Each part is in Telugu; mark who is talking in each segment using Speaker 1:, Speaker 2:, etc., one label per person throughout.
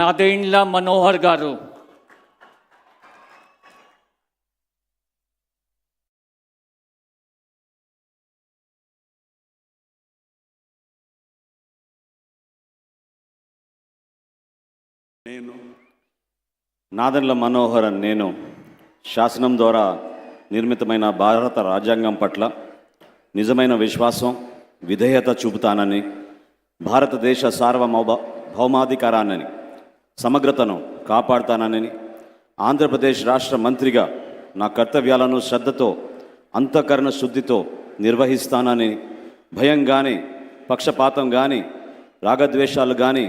Speaker 1: నాదెండ్ల మనోహర్ గారు.
Speaker 2: నాదెండ్ల మనోహర్ నేను శాసనం ద్వారా నిర్మితమైన భారత రాజ్యాంగం పట్ల నిజమైన విశ్వాసం విధేయత చూపుతానని, భారతదేశ భౌమాధికారాన్ని సమగ్రతను కాపాడుతానని, ఆంధ్రప్రదేశ్ రాష్ట్ర మంత్రిగా నా కర్తవ్యాలను శ్రద్ధతో అంతఃకరణ శుద్ధితో నిర్వహిస్తానని, భయం కానీ పక్షపాతం కానీ రాగద్వేషాలు కానీ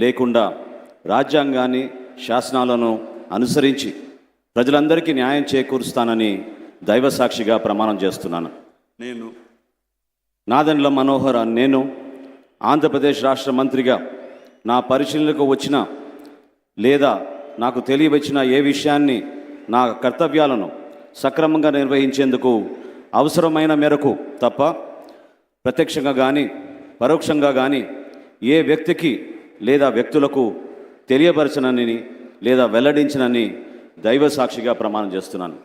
Speaker 2: లేకుండా రాజ్యాంగాన్ని శాసనాలను అనుసరించి ప్రజలందరికీ న్యాయం చేకూరుస్తానని దైవసాక్షిగా ప్రమాణం చేస్తున్నాను.
Speaker 3: నేను
Speaker 2: నాదెండ్ల మనోహర్ నేను ఆంధ్రప్రదేశ్ రాష్ట్ర మంత్రిగా నా పరిశీలనకు వచ్చిన లేదా నాకు తెలియవచ్చిన ఏ విషయాన్ని నా కర్తవ్యాలను సక్రమంగా నిర్వహించేందుకు అవసరమైన మేరకు తప్ప ప్రత్యక్షంగా కానీ పరోక్షంగా కానీ ఏ వ్యక్తికి లేదా వ్యక్తులకు తెలియపరచనని లేదా వెల్లడించనని దైవ సాక్షిగా ప్రమాణం చేస్తున్నాను.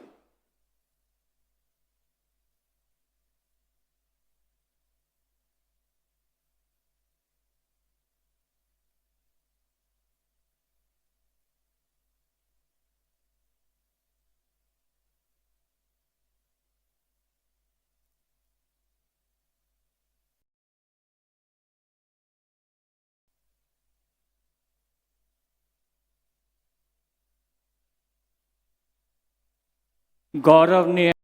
Speaker 1: गौरवनीय